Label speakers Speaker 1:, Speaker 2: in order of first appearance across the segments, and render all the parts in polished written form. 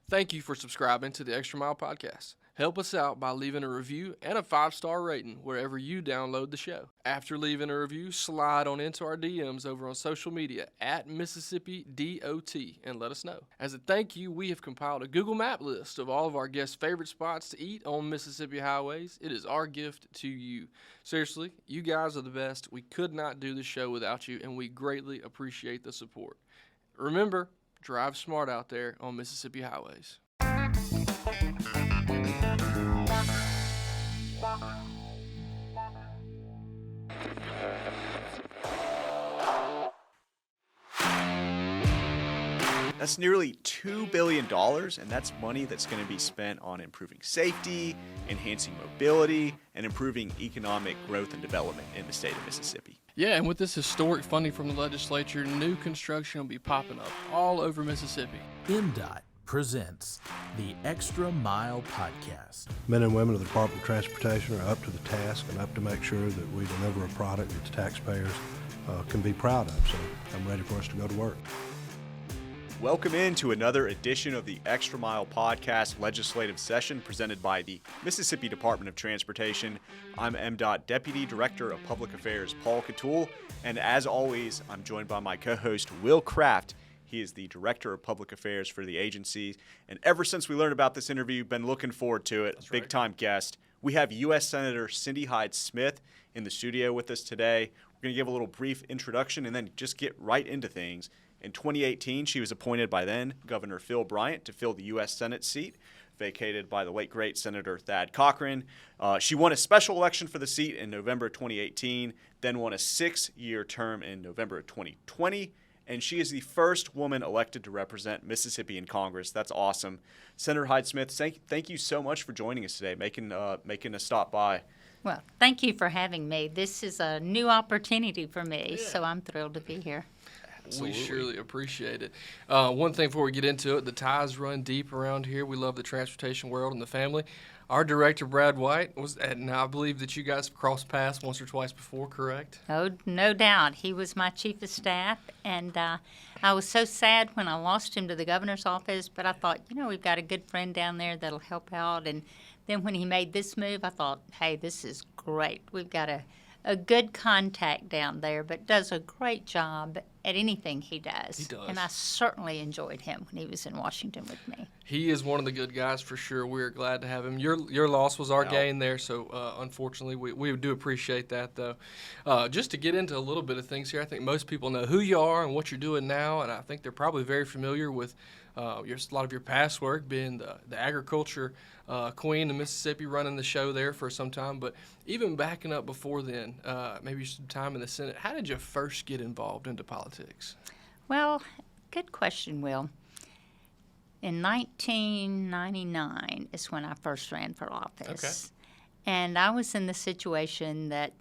Speaker 1: Thank you for subscribing to the Extra Mile Podcast. Help us out by leaving a review and a 5-star rating wherever you download the show. After leaving a review, slide on into our DMs over on social media at Mississippi DOT and let us know. As a thank you, we have compiled a Google Map list of all of our guests' favorite spots to eat on Mississippi highways. It is our gift to you. Seriously, you guys are the best. We could not do the show without you, and we greatly appreciate the support. Remember, drive smart out there on Mississippi highways.
Speaker 2: That's nearly $2 billion, and that's money that's going to be spent on improving safety, enhancing mobility, and improving economic growth and development in the state of Mississippi.
Speaker 1: Yeah, and with this historic funding from the legislature, new construction will be popping up all over Mississippi.
Speaker 3: MDOT presents the Extra Mile Podcast.
Speaker 4: Men and women of the Department of Transportation are up to the task and up to make sure that we deliver a product that the taxpayers can be proud of. So I'm ready for us to go to work.
Speaker 2: Welcome into another edition of the Extra Mile Podcast legislative session presented by the Mississippi Department of Transportation. I'm MDOT Deputy Director of Public Affairs Paul Catul, and as always, I'm joined by my co-host Will Kraft. He is the Director of Public Affairs for the agency, and ever since we learned about this interview, been looking forward to it. Big-time guest. We have U.S. Senator Cindy Hyde-Smith in the studio with us today. We're going to give a little brief introduction and then just get right into things. In 2018, she was appointed by then Governor Phil Bryant to fill the U.S. Senate seat, vacated by the late, great Senator THUD Cochran. She won a special election for the seat in November of 2018, then won a 6-year term in November of 2020, and she is the first woman elected to represent Mississippi in Congress. That's awesome. Senator Hyde-Smith, thank you so much for joining us today, making a stop by.
Speaker 5: Well, thank you for having me. This is a new opportunity for me, so I'm thrilled to be here.
Speaker 1: Absolutely. We surely appreciate it. One thing before we get into it, the ties run deep around here. We love the transportation world and the family. Our director, Brad White, and I believe that you guys have crossed paths once or twice before, correct?
Speaker 5: Oh, no doubt. He was my chief of staff, and I was so sad when I lost him to the governor's office, but I thought, we've got a good friend down there that'll help out. And then when he made this move, I thought, hey, this is great. We've got a good contact down there, but does a great job at anything he does.
Speaker 1: He does.
Speaker 5: And I certainly enjoyed him when he was in Washington with me.
Speaker 1: He is one of the good guys for sure. We're glad to have him. Your loss was our gain there, so unfortunately we do appreciate that, though. Just to get into a little bit of things here, I think most people know who you are and what you're doing now, and I think they're probably very familiar with a lot of your past work, being the agriculture queen of Mississippi, running the show there for some time. But even backing up before then, maybe some time in the Senate, how did you first get involved into politics?
Speaker 5: Well, good question, Will. In 1999 is when I first ran for office. Okay. And I was in the situation that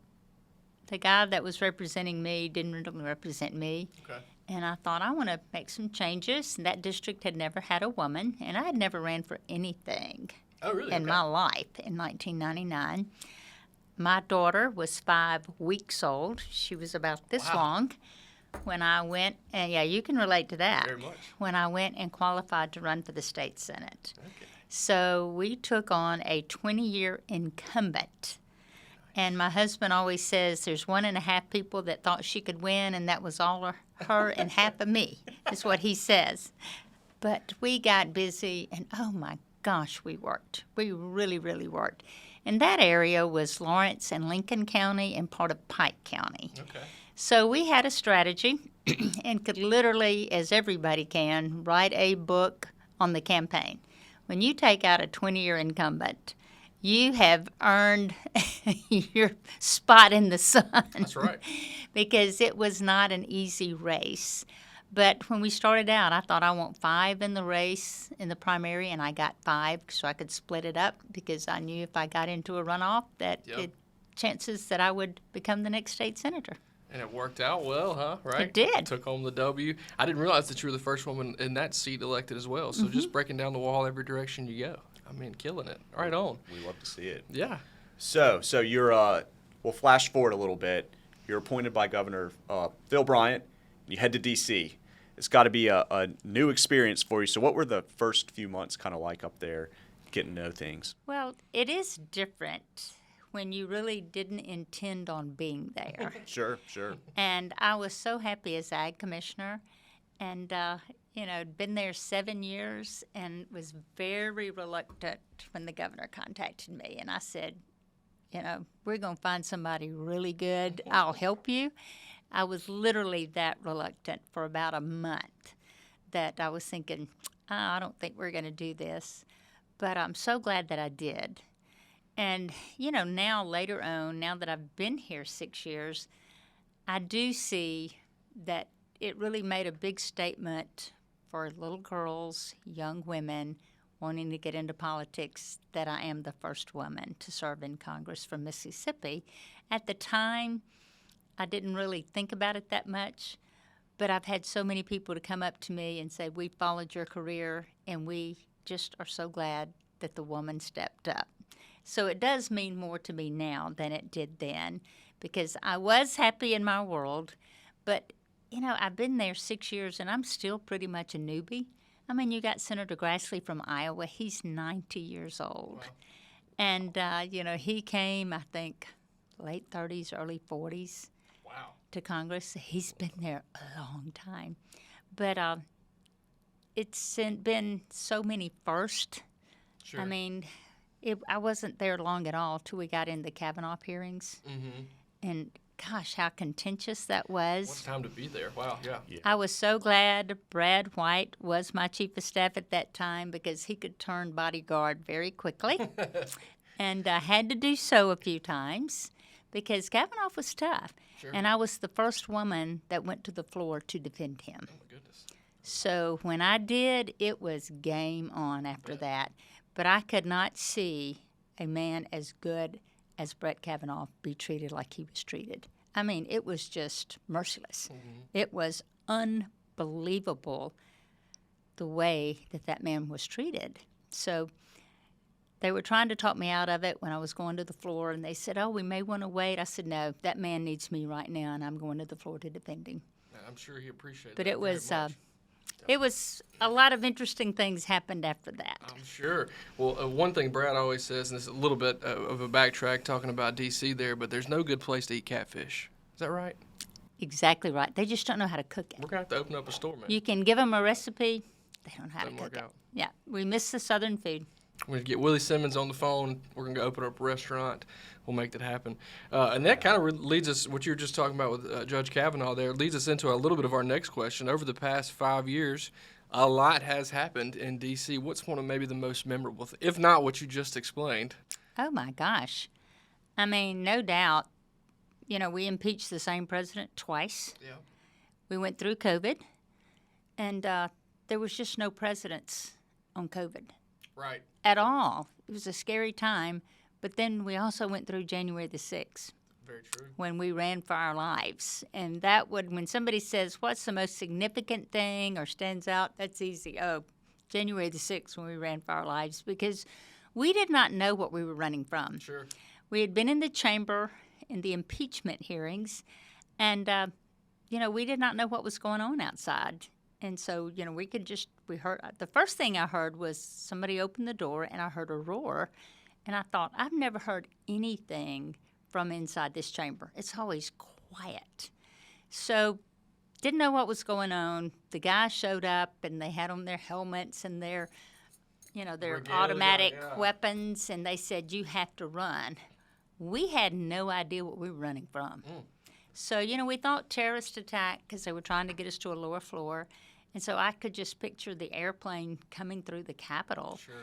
Speaker 5: the guy that was representing me didn't really represent me. Okay. And I thought, I want to make some changes. And that district had never had a woman, and I had never ran for anything in my life in 1999. My daughter was 5 weeks old. She was about this long when I went, and you can relate to that.
Speaker 1: Very much.
Speaker 5: When I went and qualified to run for the state Senate. Okay. So we took on a 20-year incumbent. And my husband always says there's 1.5 people that thought she could win, and that was all her and half of me, is what he says. But we got busy, and oh my gosh, we worked. We really, really worked. And that area was Lawrence and Lincoln County and part of Pike County. Okay. So we had a strategy and could literally, as everybody can, write a book on the campaign. When you take out a 20-year incumbent, you have earned your spot in the sun.
Speaker 1: That's right.
Speaker 5: Because it was not an easy race. But when we started out, I thought I want 5 in the race in the primary, and I got 5 so I could split it up because I knew if I got into a runoff that chances that I would become the next state senator.
Speaker 1: And it worked out well, huh? Right?
Speaker 5: It did.
Speaker 1: Took home the W. I didn't realize that you were the first woman in that seat elected as well. So just breaking down the wall every direction you go. I mean, killing it. Right on.
Speaker 2: We love to see it.
Speaker 1: Yeah.
Speaker 2: So you're we'll flash forward a little bit. You're appointed by Governor Phil Bryant. You head to D.C. it's got to be a new experience for you. So what were the first few months kind of like up there, getting to know things?
Speaker 5: Well, it is different when you really didn't intend on being there.
Speaker 2: Sure.
Speaker 5: And I was so happy as Ag Commissioner, and been there 7 years, and was very reluctant when the governor contacted me, and I said, we're going to find somebody really good. I'll help you. I was literally that reluctant for about a month that I was thinking, I don't think we're going to do this. But I'm so glad that I did. And, now later on, now that I've been here 6 years, I do see that it really made a big statement for little girls, young women wanting to get into politics, that I am the first woman to serve in Congress from Mississippi. At the time, I didn't really think about it that much, but I've had so many people to come up to me and say, we followed your career, and we just are so glad that the woman stepped up. So it does mean more to me now than it did then, because I was happy in my world, but, I've been there 6 years, and I'm still pretty much a newbie. I mean, you got Senator Grassley from Iowa. He's 90 years old. Wow. And, he came, I think, late 30s, early 40s.
Speaker 1: Wow.
Speaker 5: To Congress. He's been there a long time. But it's been so many firsts.
Speaker 1: Sure.
Speaker 5: I mean, I wasn't there long at all till we got in the Kavanaugh hearings.
Speaker 1: Mm-hmm.
Speaker 5: And gosh, how contentious that was.
Speaker 1: What a time to be there. Wow, yeah.
Speaker 5: I was so glad Brad White was my chief of staff at that time, because he could turn bodyguard very quickly. And I had to do so a few times because Kavanaugh was tough.
Speaker 1: Sure.
Speaker 5: And I was the first woman that went to the floor to defend him.
Speaker 1: Oh, my goodness.
Speaker 5: So when I did, it was game on after that. But I could not see a man as good as Brett Kavanaugh be treated like he was treated. I mean, it was just merciless. Mm-hmm. It was unbelievable the way that man was treated. So they were trying to talk me out of it when I was going to the floor, and they said, we may want to wait. I said, no, that man needs me right now, and I'm going to the floor to defend him.
Speaker 1: I'm sure he appreciated
Speaker 5: but
Speaker 1: that.
Speaker 5: But it was a lot of interesting things happened after that.
Speaker 1: I'm sure. Well, one thing Brad always says, and this is a little bit of a backtrack talking about D.C. there, but there's no good place to eat catfish. Is that right?
Speaker 5: Exactly right. They just don't know how to cook it.
Speaker 1: We're going to have to open up a store, man.
Speaker 5: You can give them a recipe. They don't know how
Speaker 1: Doesn't
Speaker 5: to cook
Speaker 1: work
Speaker 5: it.
Speaker 1: out.
Speaker 5: Yeah, we miss the Southern food.
Speaker 1: We're going to get Willie Simmons on the phone. We're going to go open up a restaurant. We'll make that happen. And that kind of leads us, what you were just talking about with Judge Kavanaugh there, leads us into a little bit of our next question. Over the past 5 years, a lot has happened in D.C. What's one of maybe the most memorable, if not what you just explained?
Speaker 5: Oh, my gosh. I mean, no doubt, we impeached the same president twice.
Speaker 1: Yeah.
Speaker 5: We went through COVID, and there was just no precedents on COVID.
Speaker 1: Right.
Speaker 5: At all. It was a scary time, but then we also went through January the 6th.
Speaker 1: Very true.
Speaker 5: When we ran for our lives. And that when somebody says, what's the most significant thing or stands out, that's easy. January the 6th when we ran for our lives, because we did not know what we were running from.
Speaker 1: Sure.
Speaker 5: We had been in the chamber in the impeachment hearings, and, we did not know what was going on outside. And so, we heard, the first thing I heard was somebody opened the door, and I heard a roar, and I thought, I've never heard anything from inside this chamber. It's always quiet. So didn't know what was going on. The guys showed up, and they had on their helmets and their automatic weapons, and they said, you have to run. We had no idea what we were running from. So, we thought terrorist attack because they were trying to get us to a lower floor. And so I could just picture the airplane coming through the Capitol.
Speaker 1: Sure.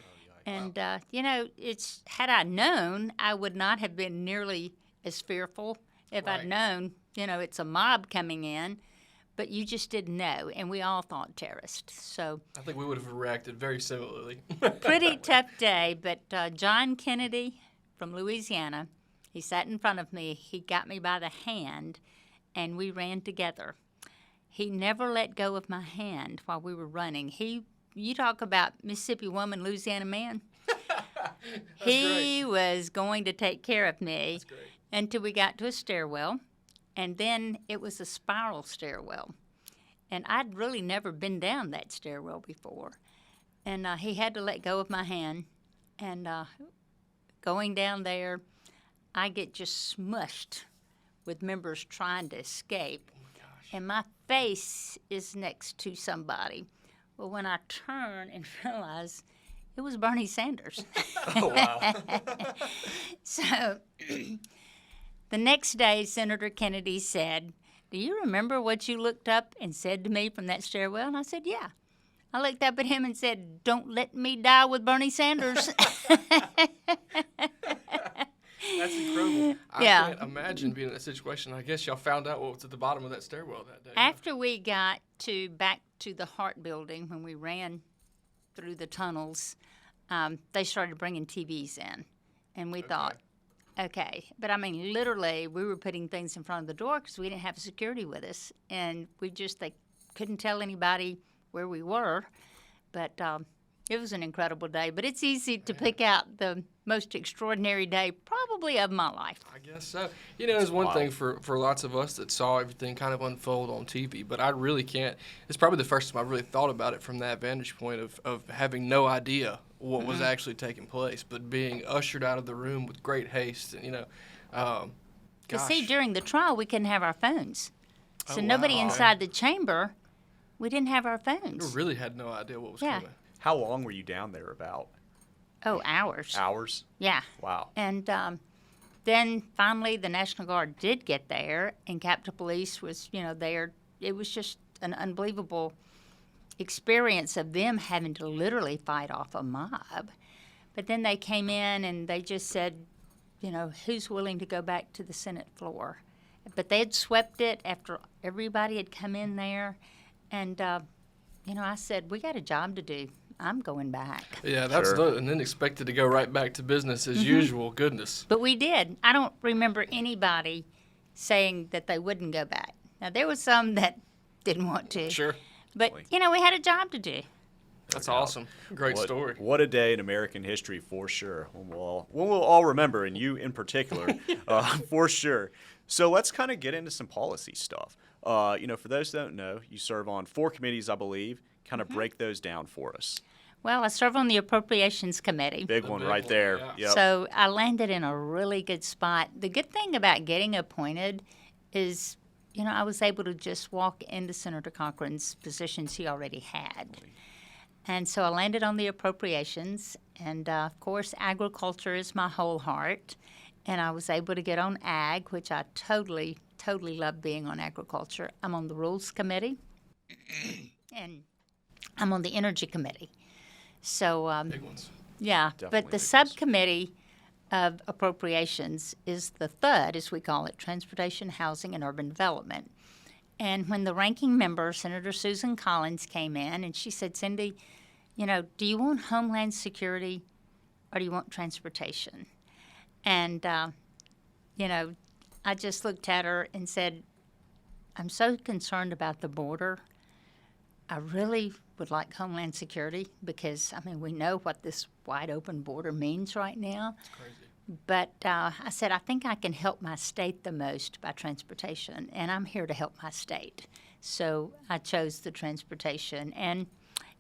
Speaker 5: And, had I known, I would not have been nearly as fearful if I'd known, it's a mob coming in. But you just didn't know, and we all thought terrorists. So
Speaker 1: I think we would have reacted very similarly.
Speaker 5: pretty tough day, but John Kennedy from Louisiana, he sat in front of me. He got me by the hand, and we ran together. He never let go of my hand while we were running. You talk about Mississippi woman, Louisiana man. He was going to take care of me until we got to a stairwell, and then it was a spiral stairwell. And I'd really never been down that stairwell before. And he had to let go of my hand. And going down there, I get just smushed with members trying to escape.
Speaker 1: Oh my gosh.
Speaker 5: And my face is next to somebody. Well, when I turn and realize it was Bernie Sanders.
Speaker 2: Oh, wow.
Speaker 5: So the next day, Senator Kennedy said, "Do you remember what you looked up and said to me from that stairwell?" And I said, "Yeah." I looked up at him and said, "Don't let me die with Bernie Sanders."
Speaker 1: That's incredible. I
Speaker 5: Yeah.
Speaker 1: can't imagine being in that situation. I guess y'all found out what was at the bottom of that stairwell that day.
Speaker 5: After we got back to the Hart Building, when we ran through the tunnels, they started bringing TVs in. And we thought, okay. But, I mean, literally, we were putting things in front of the door because we didn't have security with us. And they couldn't tell anybody where we were. But it was an incredible day. But it's easy to pick out the most extraordinary day probably of my life.
Speaker 1: I guess so. You know, there's one thing for lots of us that saw everything kind of unfold on TV, but I really can't. It's probably the first time I've really thought about it from that vantage point of having no idea what was actually taking place, but being ushered out of the room with great haste. And, you know,
Speaker 5: You see, during the trial, we couldn't have our phones. So
Speaker 1: Oh,
Speaker 5: nobody
Speaker 1: wow.
Speaker 5: inside the chamber, we didn't have our
Speaker 1: You
Speaker 5: phones.
Speaker 1: really had no idea what was
Speaker 5: Yeah.
Speaker 1: coming.
Speaker 2: How long were you down there about?
Speaker 5: Oh, hours.
Speaker 2: Hours?
Speaker 5: Yeah.
Speaker 2: Wow.
Speaker 5: And then finally the National Guard did get there, and Capitol Police was, there. It was just an unbelievable experience of them having to literally fight off a mob. But then they came in and they just said, who's willing to go back to the Senate floor? But they had swept it after everybody had come in there. And, I said, we got a job to do. I'm going back.
Speaker 1: Yeah, that's
Speaker 2: Sure.
Speaker 1: and then expected to go right back to business as usual. Goodness.
Speaker 5: But we did. I don't remember anybody saying that they wouldn't go back. Now, there was some that didn't want to.
Speaker 1: Sure.
Speaker 5: But, we had a job to do.
Speaker 1: That's awesome. Great story.
Speaker 2: What a day in American history, for sure. One we'll all remember, and you in particular, for sure. So let's kind of get into some policy stuff. For those that don't know, you serve on 4 committees, I believe. Kind of break those down for us.
Speaker 5: Well, I serve on the Appropriations Committee.
Speaker 2: Big one right there.
Speaker 1: yeah.
Speaker 2: Yep.
Speaker 5: So I landed in a really good spot. The good thing about getting appointed is, I was able to just walk into Senator Cochran's positions he already had. And so I landed on the Appropriations. And, of course, agriculture is my whole heart. And I was able to get on ag, which I totally love being on agriculture. I'm on the Rules Committee. And I'm on the Energy Committee. So,
Speaker 1: Big ones.
Speaker 5: yeah,
Speaker 2: Definitely
Speaker 5: but the
Speaker 2: big ones.
Speaker 5: subcommittee of appropriations is the THUD, as we call it, Transportation, Housing, and Urban Development. And when the ranking member, Senator Susan Collins, came in, and she said, Cindy, do you want Homeland Security or do you want transportation? And, I just looked at her and said, I'm so concerned about the border. I really would like Homeland Security because, we know what this wide open border means right now.
Speaker 1: It's crazy.
Speaker 5: But I said, I think I can help my state the most by transportation, and I'm here to help my state. So I chose the transportation. And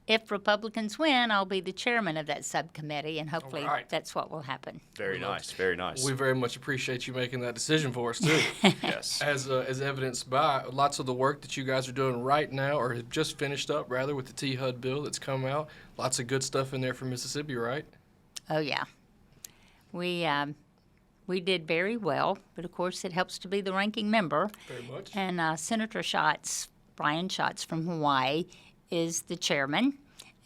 Speaker 5: if Republicans win, I'll be the chairman of that subcommittee, and hopefully
Speaker 1: right.
Speaker 5: that's what will happen.
Speaker 2: Very nice. Very nice.
Speaker 1: We very much appreciate you making that decision for us, too.
Speaker 2: Yes.
Speaker 1: As evidenced by lots of the work that you guys are doing right now, or have just finished up, rather, with the THUD Bill that's come out. Lots of good stuff in there for Mississippi, right?
Speaker 5: Oh, yeah. We did very well, but of course it helps to be the ranking member.
Speaker 1: Very much.
Speaker 5: And Senator Brian Schatz from Hawaii, is the chairman.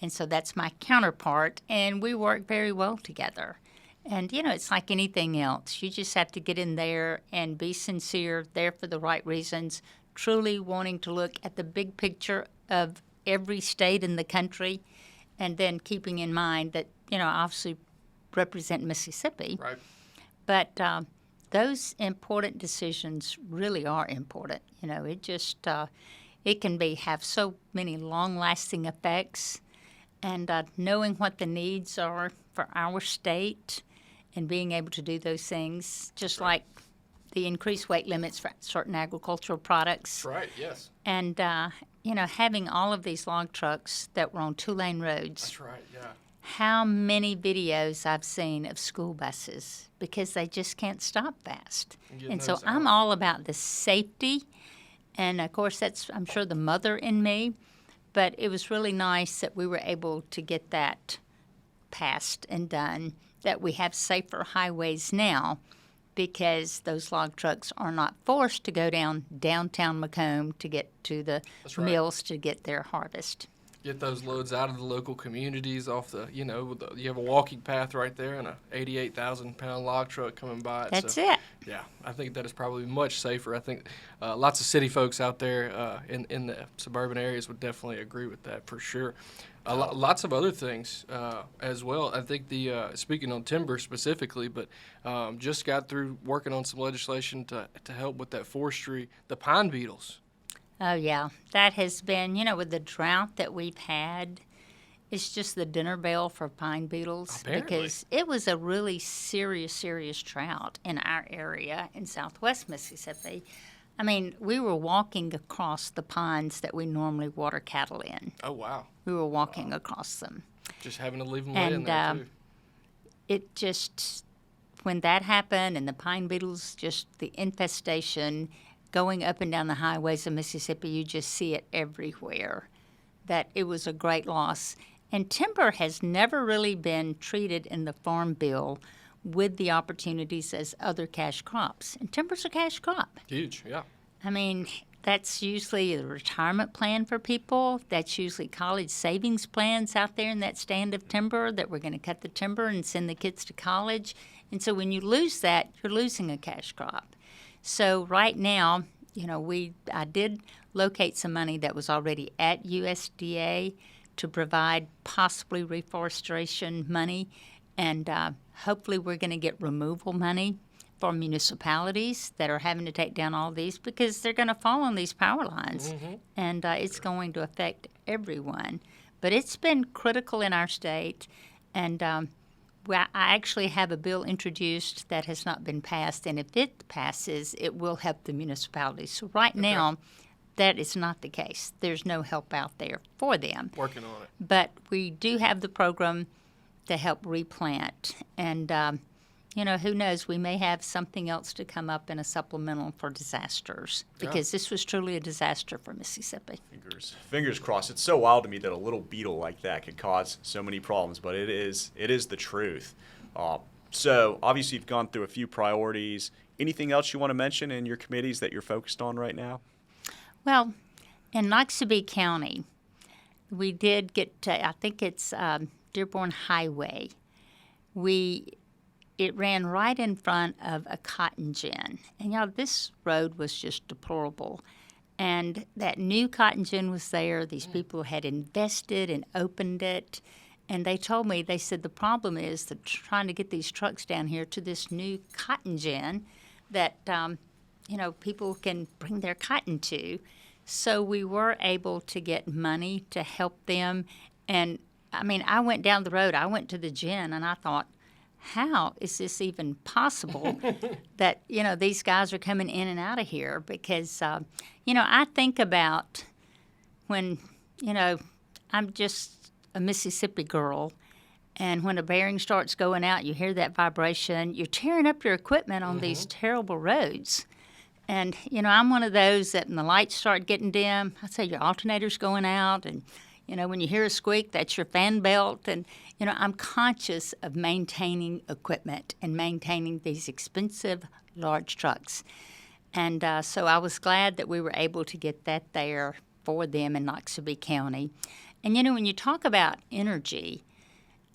Speaker 5: And so that's my counterpart, and we work very well together. And, it's like anything else. You just have to get in there and be sincere, there for the right reasons, truly wanting to look at the big picture of every state in the country, and then keeping in mind that, obviously represent Mississippi.
Speaker 1: Right.
Speaker 5: But those important decisions really are important. It just it can have so many long-lasting effects, and knowing what the needs are for our state and being able to do those things, just like the increased weight limits for certain agricultural products.
Speaker 1: That's right, yes.
Speaker 5: And having all of these log trucks that were on 2-lane roads,
Speaker 1: That's right, yeah.
Speaker 5: how many videos I've seen of school buses because they just can't stop fast.
Speaker 1: Getting
Speaker 5: And so
Speaker 1: those
Speaker 5: I'm
Speaker 1: out.
Speaker 5: all about the safety. And, of course, that's, I'm sure, the mother in me. But it was really nice that we were able to get that passed and done, that we have safer highways now because those log trucks are not forced to go downtown Macomb to get to the
Speaker 1: That's right.
Speaker 5: mills to get their harvest.
Speaker 1: Get those loads out of the local communities off the, you have a walking path right there and a 88,000-pound log truck coming by it.
Speaker 5: That's it.
Speaker 1: Yeah, I think that is probably much safer. I think lots of city folks out there in the suburban areas would definitely agree with that for sure. Lots of other things as well. I think speaking on timber specifically, but just got through working on some legislation to help with that forestry, the pine beetles.
Speaker 5: Oh, yeah. That has been, with the drought that we've had, it's just the dinner bell for pine beetles.
Speaker 1: Apparently.
Speaker 5: Because it was a really serious drought in our area in southwest Mississippi. I mean, we were walking across the ponds that we normally water cattle in.
Speaker 1: Oh, wow.
Speaker 5: We were walking across them.
Speaker 1: Just having to leave them lay in
Speaker 5: And
Speaker 1: there, too.
Speaker 5: it just, when that happened and the pine beetles, just the infestation going up and down the highways of Mississippi, you just see it everywhere, that it was a great loss. And timber has never really been treated in the Farm Bill with the opportunities as other cash crops. And timber's a cash crop.
Speaker 1: Huge, yeah.
Speaker 5: I mean, that's usually a retirement plan for people. That's usually college savings plans out there in that stand of timber that we're going to cut the timber and send the kids to college. And so when you lose that, you're losing a cash crop. So right now, I did locate some money that was already at USDA to provide possibly reforestation money, and hopefully we're going to get removal money for municipalities that are having to take down all these because they're going to fall on these power lines, and it's going to affect everyone. But it's been critical in our state, and I actually have a bill introduced that has not been passed, and if it passes, it will help the municipalities. So right now, that is not the case. There's no help out there for them.
Speaker 1: Working on it.
Speaker 5: But we do have the program to help replant, and who knows, we may have something else to come up in a supplemental for disasters because this was truly a disaster for Mississippi.
Speaker 2: Fingers crossed. It's so wild to me that a little beetle like that could cause so many problems, but it is the truth. So obviously you've gone through a few priorities. Anything else you want to mention in your committees that you're focused on right now?
Speaker 5: Well, in Noxubee County, we did get to, I think it's Dearborn Highway. It ran right in front of a cotton gin. And, this road was just deplorable. And that new cotton gin was there. These people had invested and opened it. And they told me, they said the problem is that trying to get these trucks down here to this new cotton gin that, people can bring their cotton to. So we were able to get money to help them. And, I went down the road. I went to the gin, and I thought, how is this even possible that, these guys are coming in and out of here? Because, I think about when, I'm just a Mississippi girl, and when a bearing starts going out, you hear that vibration, you're tearing up your equipment on these terrible roads. And, I'm one of those that when the lights start getting dim, I'd say your alternator's going out, and, when you hear a squeak, that's your fan belt. And, I'm conscious of maintaining equipment and maintaining these expensive, large trucks. And so I was glad that we were able to get that there for them in Noxubee County. And, when you talk about energy,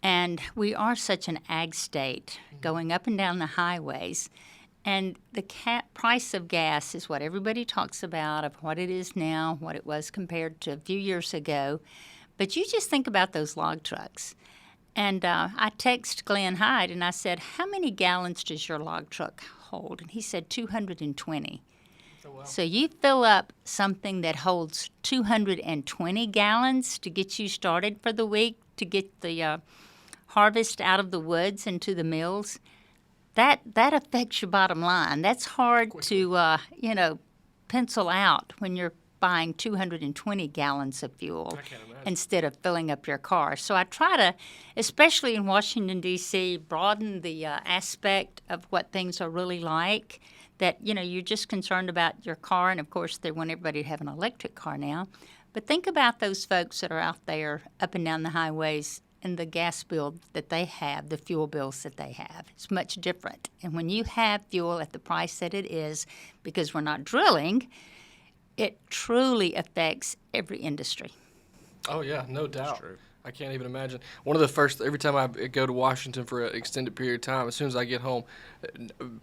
Speaker 5: and we are such an ag state going up and down the highways, and the price of gas is what everybody talks about, of what it is now, what it was compared to a few years ago. But you just think about those log trucks. And I texted Glenn Hyde, and I said, how many gallons does your log truck hold? And he said 220.
Speaker 1: Oh, wow.
Speaker 5: So you fill up something that holds 220 gallons to get you started for the week, to get the harvest out of the woods and to the mills. That affects your bottom line. That's hard to pencil out when you're buying 220 gallons of fuel
Speaker 1: I can't imagine.
Speaker 5: instead of filling up your car. So I try to, especially in Washington, D.C., broaden the aspect of what things are really like, that, you're just concerned about your car, and, of course, they want everybody to have an electric car now. But think about those folks that are out there up and down the highways and the gas bill that they have, the fuel bills that they have. It's much different. And when you have fuel at the price that it is, because we're not drilling, it truly affects every industry.
Speaker 1: Oh, yeah, no doubt.
Speaker 2: true.
Speaker 1: I can't even imagine. One of the first, every time I go to Washington for an extended period of time, as soon as I get home,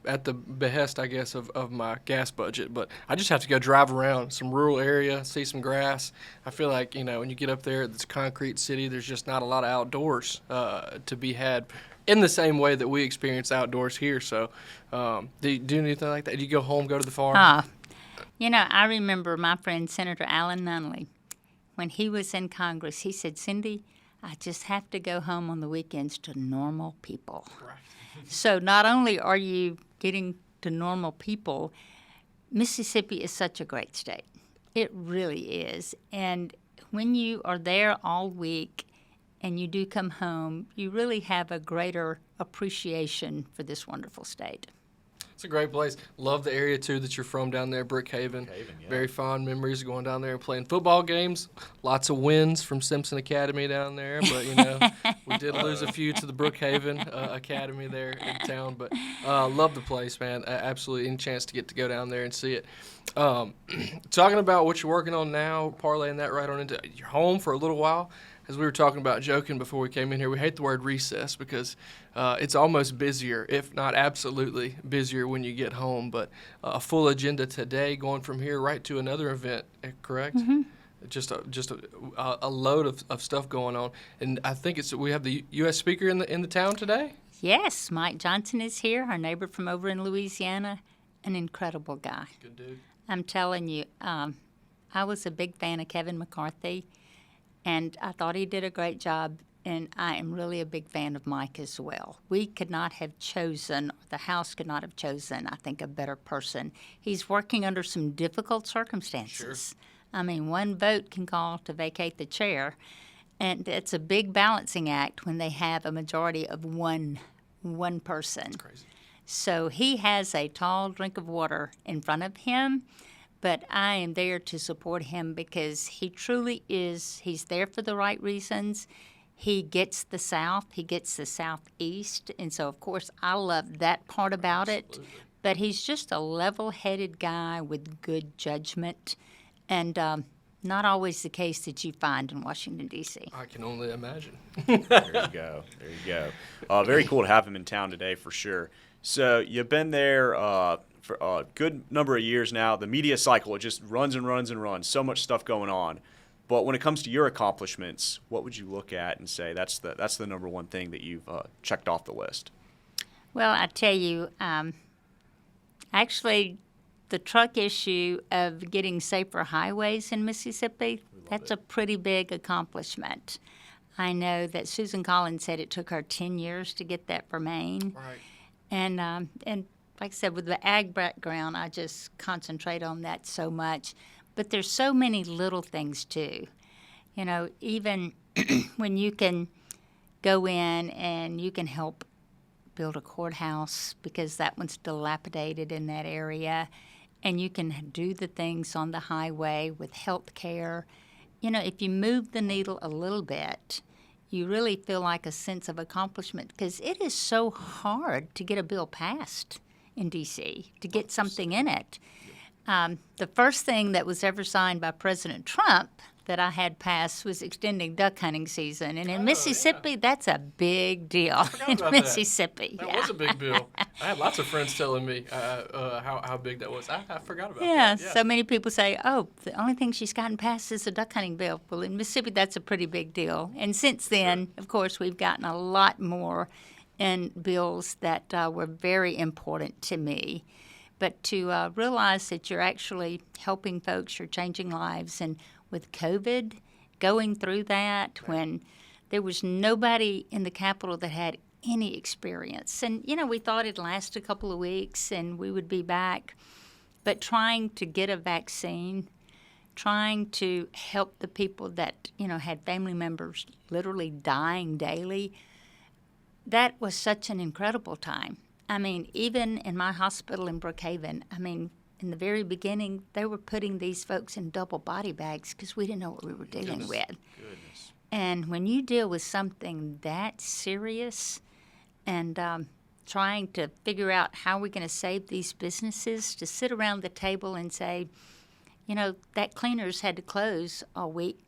Speaker 1: at the behest, I guess, of my gas budget, but I just have to go drive around some rural area, see some grass. I feel like, when you get up there, it's a concrete city, there's just not a lot of outdoors to be had in the same way that we experience outdoors here. So do you do anything like that? Do you go home, go to the farm?
Speaker 5: I remember my friend Senator Alan Nunley. When he was in Congress, he said, Cindy, I just have to go home on the weekends to normal people.
Speaker 1: Right.
Speaker 5: So not only are you getting to normal people, Mississippi is such a great state. It really is. And when you are there all week and you do come home, you really have a greater appreciation for this wonderful state.
Speaker 1: It's a great place. Love the area, too, that you're from down there, Brookhaven.
Speaker 2: Yeah.
Speaker 1: Very fond memories going down there and playing football games. Lots of wins from Simpson Academy down there. But, we did lose a few to the Brookhaven Academy there in town. But love the place, man. Absolutely any chance to go down there and see it. Talking about what you're working on now, parlaying that right on into your home for a little while. As we were talking about joking before we came in here, we hate the word recess because it's almost busier, if not absolutely busier when you get home. But a full agenda today, going from here right to another event, correct? Mm-hmm. Just a load of stuff going on. And I think we have the U.S. Speaker in the town today?
Speaker 5: Yes, Mike Johnson is here, our neighbor from over in Louisiana, an incredible guy.
Speaker 1: Good dude.
Speaker 5: I'm telling you, I was a big fan of Kevin McCarthy. And I thought he did a great job, and I am really a big fan of Mike as well. We could not have chosen, the House could not have chosen, I think, a better person. He's working under some difficult circumstances. Sure. I mean, one vote can call to vacate the chair, and it's a big balancing act when they have a majority of one person.
Speaker 1: That's crazy.
Speaker 5: So he has a tall drink of water in front of him. But I am there to support him because he truly is. He's there for the right reasons. He gets the South. He gets the Southeast. And so, of course, I love that part about it. But he's just a level-headed guy with good judgment. And not always the case that you find in Washington, D.C.
Speaker 1: I can only imagine.
Speaker 2: There you go. Very cool to have him in town today for sure. So you've been there for a good number of years now. The media cycle, it just runs and runs and runs. So much stuff going on. But when it comes to your accomplishments, what would you look at and say that's the number one thing that you've checked off the list?
Speaker 5: Well, I tell you, actually, the truck issue of getting safer highways in Mississippi, that's a pretty big accomplishment. I know that Susan Collins said it took her 10 years to get that for Maine.
Speaker 1: Right.
Speaker 5: And like I said, with the ag background, I just concentrate on that so much. But there's so many little things, too. Even when you can go in and you can help build a courthouse because that one's dilapidated in that area, and you can do the things on the highway with health care. If you move the needle a little bit, you really feel like a sense of accomplishment because it is so hard to get a bill passed in D.C., to get something in it. The first thing that was ever signed by President Trump that I had passed was extending duck hunting season. And in Mississippi, that's a big deal in Mississippi.
Speaker 1: That was a big bill. I had lots of friends telling me how big that was. I forgot about that.
Speaker 5: Yeah, so many people say, oh, the only thing she's gotten passed is the duck hunting bill. Well, in Mississippi, that's a pretty big deal. And since then, of course, we've gotten a lot more in bills that were very important to me. But to realize that you're actually helping folks, you're changing lives. And with COVID, going through that when there was nobody in the Capitol that had any experience. And, we thought it'd last a couple of weeks and we would be back. But trying to get a vaccine trying to help the people that, had family members literally dying daily, that was such an incredible time. I mean, even in my hospital in Brookhaven, in the very beginning, they were putting these folks in double body bags because we didn't know what we were dealing with.
Speaker 2: Goodness.
Speaker 5: And when you deal with something that serious and trying to figure out how we're going to save these businesses, to sit around the table and say, that cleaners had to close all week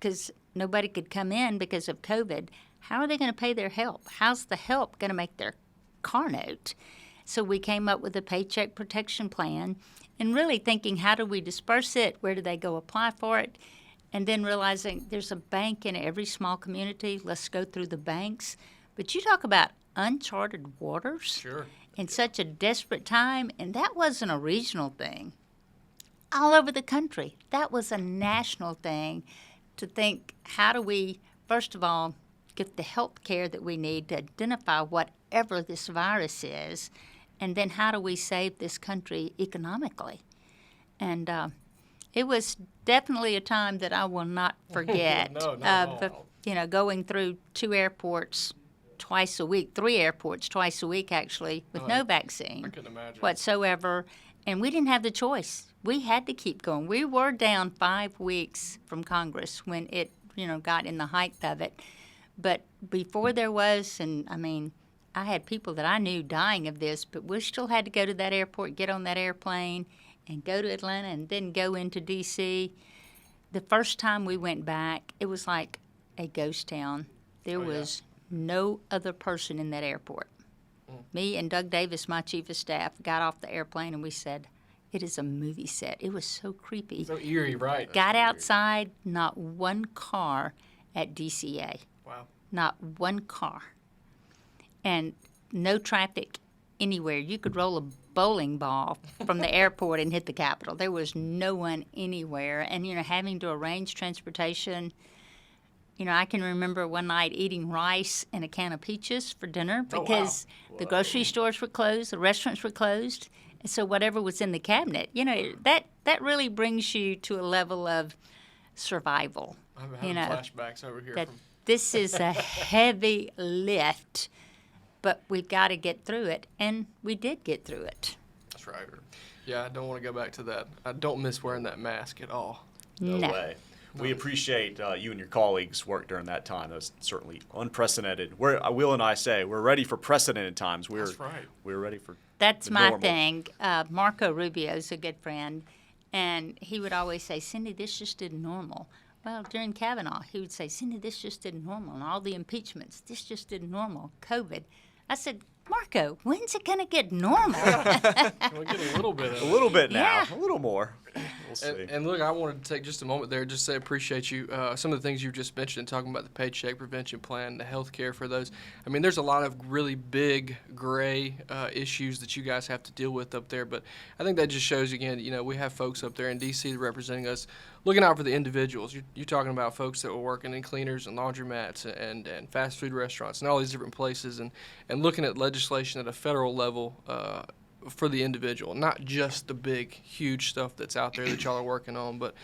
Speaker 5: because nobody could come in because of COVID. How are they going to pay their help? How's the help going to make their car note? So we came up with a paycheck protection plan and really thinking, how do we disperse it? Where do they go apply for it? And then realizing there's a bank in every small community. Let's go through the banks. But you talk about uncharted waters.
Speaker 1: Sure.
Speaker 5: In such a desperate time, and that wasn't a regional thing. All over the country, that was a national thing to think, how do we, first of all, get the health care that we need to identify whatever this virus is, and then how do we save this country economically? And it was definitely a time that I will not forget.
Speaker 1: No, not at all.
Speaker 5: Going through 2 airports twice a week, 3 airports twice a week actually, with no vaccine
Speaker 1: I couldn't imagine.
Speaker 5: whatsoever. And we didn't have the choice. We had to keep going. We were down 5 weeks from Congress when it, got in the height of it. But before there was, I had people that I knew dying of this, but we still had to go to that airport, get on that airplane, and go to Atlanta and then go into D.C. The first time we went back, it was like a ghost town. There was no other person in that airport. Me and Doug Davis, my chief of staff, got off the airplane and we said, it is a movie set. It was so creepy.
Speaker 1: So eerie, right?
Speaker 5: Got outside, not one car at DCA.
Speaker 1: Wow.
Speaker 5: Not one car. And no traffic anywhere. You could roll a bowling ball from the airport and hit the Capitol. There was no one anywhere. And, having to arrange transportation. I can remember one night eating rice and a can of peaches for dinner because the grocery stores were closed, the restaurants were closed. And so whatever was in the cabinet, that really brings you to a level of survival.
Speaker 1: I'm having flashbacks over here.
Speaker 5: That this is a heavy lift, but we've got to get through it. And we did get through it.
Speaker 1: That's right. Yeah, I don't want to go back to that. I don't miss wearing that mask at all.
Speaker 2: No way. We appreciate you and your colleagues' work during that time. That was certainly unprecedented. Will and I say we're ready for precedented times.
Speaker 1: That's right.
Speaker 2: We're ready for
Speaker 5: That's
Speaker 2: the
Speaker 5: my
Speaker 2: normal.
Speaker 5: thing. Marco Rubio's a good friend, and he would always say, Cindy, this just isn't normal. Well, during Kavanaugh, he would say, Cindy, this just isn't normal. And all the impeachments, this just isn't normal. COVID. I said, Marco, when's it going to get normal?
Speaker 1: Can we get a little bit of
Speaker 2: A little bit now,
Speaker 5: Yeah.
Speaker 2: a little more. We'll see.
Speaker 1: And look, I wanted to take just a moment there just to say appreciate you. Some of the things you just mentioned, talking about the Paycheck Prevention Plan, the health care for those. There's a lot of really big gray issues that you guys have to deal with up there. But I think that just shows, again, we have folks up there in D.C. representing us, looking out for the individuals. You're talking about folks that were working in cleaners and laundromats and fast food restaurants and all these different places and looking at legislation at a federal level for the individual, not just the big, huge stuff that's out there that y'all are working on. But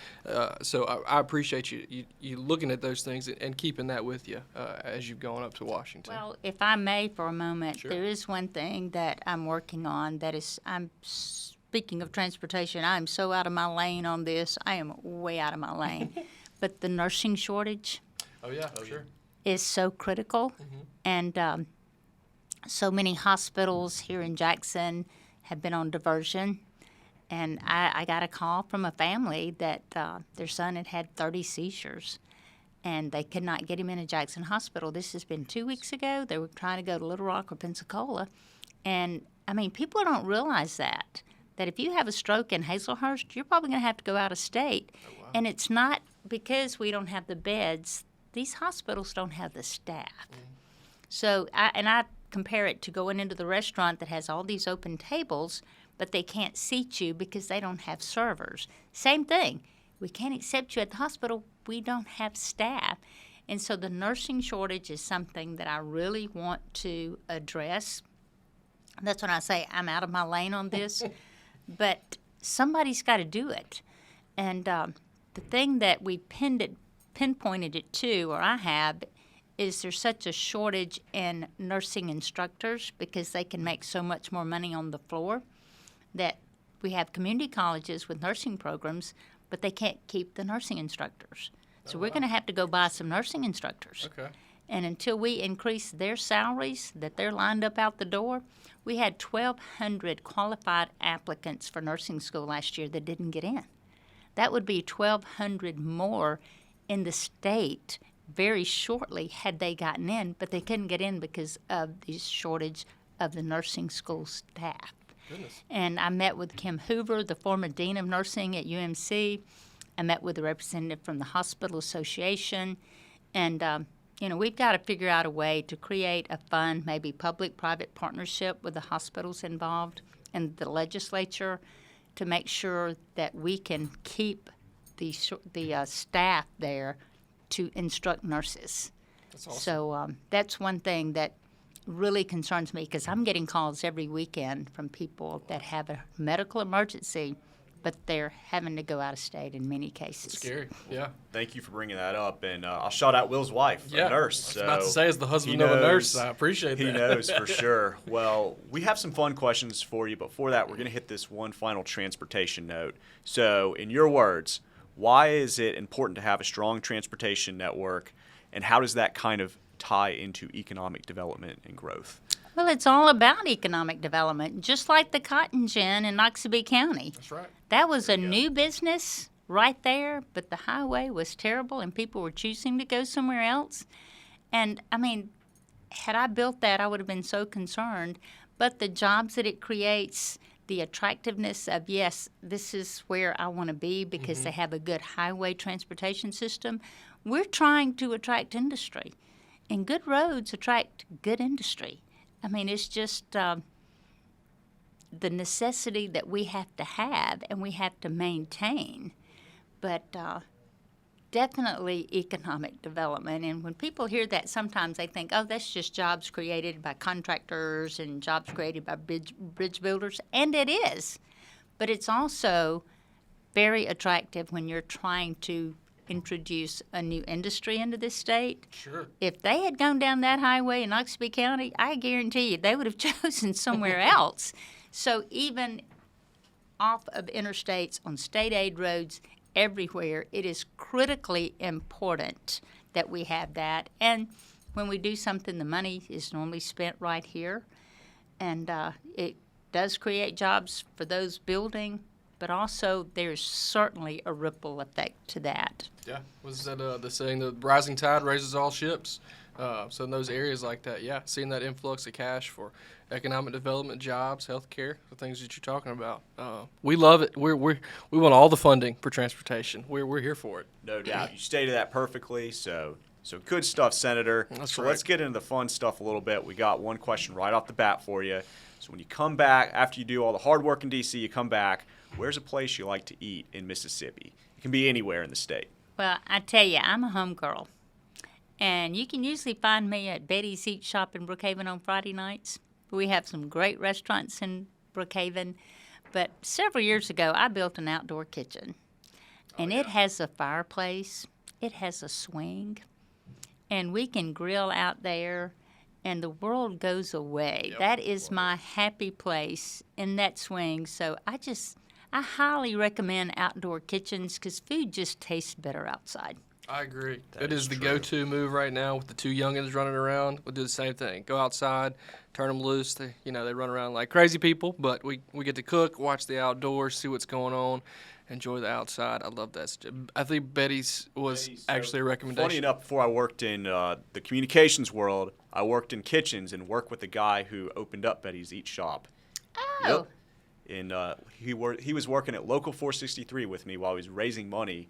Speaker 1: so I appreciate you looking at those things and keeping that with you as you've gone up to Washington.
Speaker 5: Well, if I may for a moment,
Speaker 1: Sure.
Speaker 5: there is one thing that I'm working on that is, speaking of transportation, I'm so out of my lane on this. I am way out of my lane. But the nursing shortage
Speaker 1: Oh, yeah, sure.
Speaker 5: is so critical. And so many hospitals here in Jackson have been on diversion. And I got a call from a family that their son had 30 seizures. And they could not get him in a Jackson hospital. This has been 2 weeks ago. They were trying to go to Little Rock or Pensacola. And, people don't realize that if you have a stroke in Hazelhurst, you're probably going to have to go out of state.
Speaker 1: Oh, wow.
Speaker 5: And it's not because we don't have the beds. These hospitals don't have the staff. So I compare it to going into the restaurant that has all these open tables, but they can't seat you because they don't have servers. Same thing. We can't accept you at the hospital. We don't have staff. And so the nursing shortage is something that I really want to address. That's when I say I'm out of my lane on this. But somebody's got to do it. And the thing that we pinpointed it to, or I have, is there's such a shortage in nursing instructors because they can make so much more money on the floor that we have community colleges with nursing programs, but they can't keep the nursing instructors. So we're going to have to go buy some nursing instructors.
Speaker 1: Okay.
Speaker 5: And until we increase their salaries that they're lined up out the door, we had 1,200 qualified applicants for nursing school last year that didn't get in. That would be 1,200 more in the state very shortly had they gotten in, but they couldn't get in because of the shortage of the nursing school staff.
Speaker 1: Goodness.
Speaker 5: And I met with Kim Hoover, the former dean of nursing at UMC. I met with a representative from the Hospital Association. And, we've got to figure out a way to create a fund, maybe public-private partnership with the hospitals involved and the legislature to make sure that we can keep the staff there to instruct nurses.
Speaker 1: That's awesome.
Speaker 5: So that's one thing that really concerns me because I'm getting calls every weekend from people that have a medical emergency, but they're having to go out of state in many cases.
Speaker 1: Scary, yeah.
Speaker 2: Thank you for bringing that up, and I'll shout out Will's wife, a nurse.
Speaker 1: I was about to say, as the husband
Speaker 2: he
Speaker 1: of a
Speaker 2: knows-
Speaker 1: nurse, I appreciate that.
Speaker 2: He knows for sure. Well, we have some fun questions for you, but before that, we're going to hit this one final transportation note. So, in your words, why is it important to have a strong transportation network, and how does that kind of tie into economic development and growth?
Speaker 5: Well, it's all about economic development, just like the cotton gin in Noxubee County.
Speaker 1: That's right.
Speaker 5: That was a new business right there, but the highway was terrible and people were choosing to go somewhere else. And, had I built that, I would have been so concerned. But the jobs that it creates, the attractiveness of, yes, this is where I want to be because they have a good highway transportation system. We're trying to attract industry, and good roads attract good industry. It's just the necessity that we have to have and we have to maintain. But definitely economic development. And when people hear that, sometimes they think, oh, that's just jobs created by contractors and jobs created by bridge builders. And it is. But it's also very attractive when you're trying to introduce a new industry into this state.
Speaker 1: Sure.
Speaker 5: If they had gone down that highway in Noxubee County, I guarantee you they would have chosen somewhere else. So even off of interstates, on state aid roads, everywhere, it is critically important that we have that. And when we do something, the money is normally spent right here. And it does create jobs for those building, but also there's certainly a ripple effect to that.
Speaker 1: Yeah, was that the saying, the rising tide raises all ships? So in those areas like that, yeah, seeing that influx of cash for economic development, jobs, healthcare, the things that you're talking about, we love it. We want all the funding for transportation. We're here for it.
Speaker 2: No doubt. You stated that perfectly. So good stuff, Senator.
Speaker 1: That's
Speaker 2: so
Speaker 1: right.
Speaker 2: Let's get into the fun stuff a little bit. We got one question right off the bat for you. So when you come back, after you do all the hard work in D.C., you come back, where's a place you like to eat in Mississippi? It can be anywhere in the state.
Speaker 5: Well, I tell you, I'm a home girl. And you can usually find me at Betty's Eat Shop in Brookhaven on Friday nights. We have some great restaurants in Brookhaven. But several years ago, I built an outdoor kitchen. And it has a fireplace. It has a swing. And we can grill out there. And the world goes away.
Speaker 1: Yep.
Speaker 5: That is my happy place in that swing. So I highly recommend outdoor kitchens because food just tastes better outside.
Speaker 1: I agree.
Speaker 2: That
Speaker 1: It
Speaker 2: is
Speaker 1: is the
Speaker 2: true.
Speaker 1: go-to move right now with the two youngins running around. We'll do the same thing. Go outside, turn them loose. They run around like crazy people, but we get to cook, watch the outdoors, see what's going on, enjoy the outside. I love that. I think Betty's was actually a recommendation.
Speaker 2: Funny enough, before I worked in the communications world, I worked in kitchens and worked with the guy who opened up Betty's Eat Shop.
Speaker 5: Oh.
Speaker 2: Yep. And he was working at Local 463 with me while he was raising money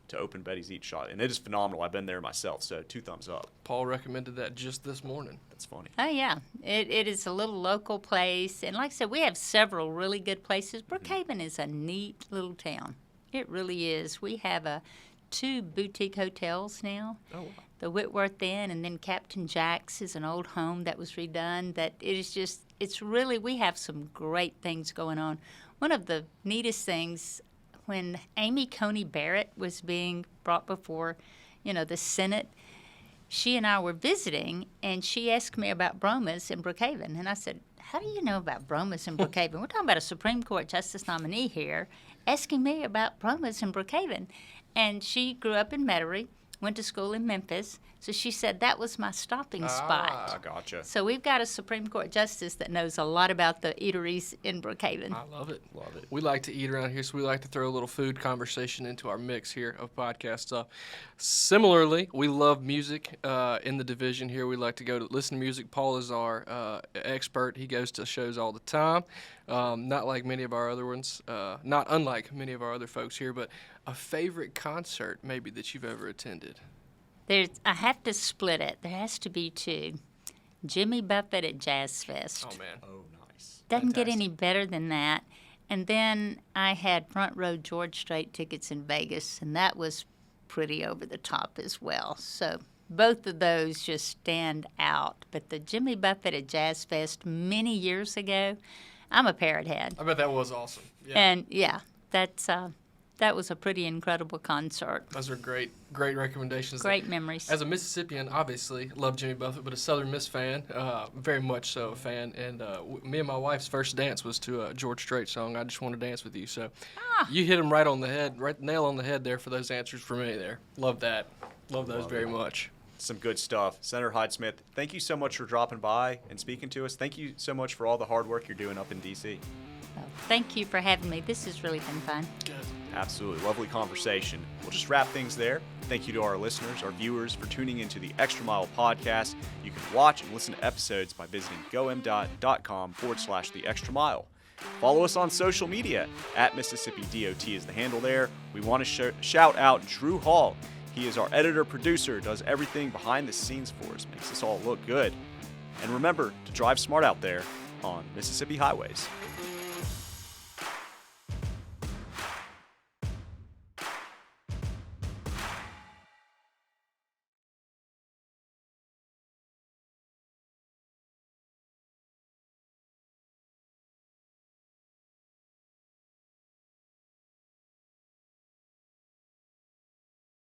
Speaker 2: to open Betty's Eat Shop. And it is phenomenal. I've been there myself, so 2 thumbs up.
Speaker 1: Paul recommended that just this morning.
Speaker 2: That's funny.
Speaker 5: Oh, yeah. It is a little local place. And like I said, we have several really good places. Brookhaven is a neat little town. It really is. We have 2 boutique hotels now.
Speaker 1: Oh, wow.
Speaker 5: The Whitworth Inn, and then Captain Jack's is an old home that was redone. That it is just, we have some great things going on. One of the neatest things, when Amy Coney Barrett was being brought before, the Senate, she and I were visiting, and she asked me about bromas in Brookhaven. And I said, how do you know about bromas in Brookhaven? We're talking about a Supreme Court Justice nominee here asking me about bromas in Brookhaven. And she grew up in Metairie, went to school in Memphis, so she said that was my stopping spot.
Speaker 2: I gotcha.
Speaker 5: So we've got a Supreme Court Justice that knows a lot about the eateries in Brookhaven.
Speaker 1: I love it. Love it. We like to eat around here, so we like to throw a little food conversation into our mix here of podcast stuff. Similarly, we love music in the division here. We like to go to listen to music. Paul is our expert. He goes to shows all the time, not like many of our other ones, not unlike many of our other folks here, but a favorite concert maybe that you've ever attended.
Speaker 5: I have to split it. There has to be two. Jimmy Buffett at Jazz Fest.
Speaker 1: Oh, man.
Speaker 2: Oh, nice.
Speaker 5: Doesn't get any better than that. And then I had front row George Strait tickets in Vegas, and that was pretty over the top as well. So both of those just stand out. But the Jimmy Buffett at Jazz Fest many years ago, I'm a parrot head.
Speaker 1: I bet that was awesome. Yeah.
Speaker 5: And, that was a pretty incredible concert.
Speaker 1: Those are great recommendations.
Speaker 5: Great memories.
Speaker 1: As a Mississippian, obviously, love Jimmy Buffett, but a Southern Miss fan, very much so a fan. And me and my wife's first dance was to a George Strait song, I Just Want to Dance With You. So you hit him right on the head, nail on the head there for those answers for me there. Love that. Love those very much.
Speaker 2: Some good stuff. Senator Hyde-Smith, thank you so much for dropping by and speaking to us. Thank you so much for all the hard work you're doing up in D.C.
Speaker 5: Well, thank you for having me. This has really been fun.
Speaker 1: Good.
Speaker 2: Absolutely. Lovely conversation. We'll just wrap things there. Thank you to our listeners, our viewers, for tuning into the Extra Mile podcast. You can watch and listen to episodes by visiting gomdot.com/the extra mile. Follow us on social media. At Mississippi DOT is the handle there. We want to shout out Drew Hall. He is our editor-producer, does everything behind the scenes for us, makes us all look good. And remember to drive smart out there on Mississippi highways.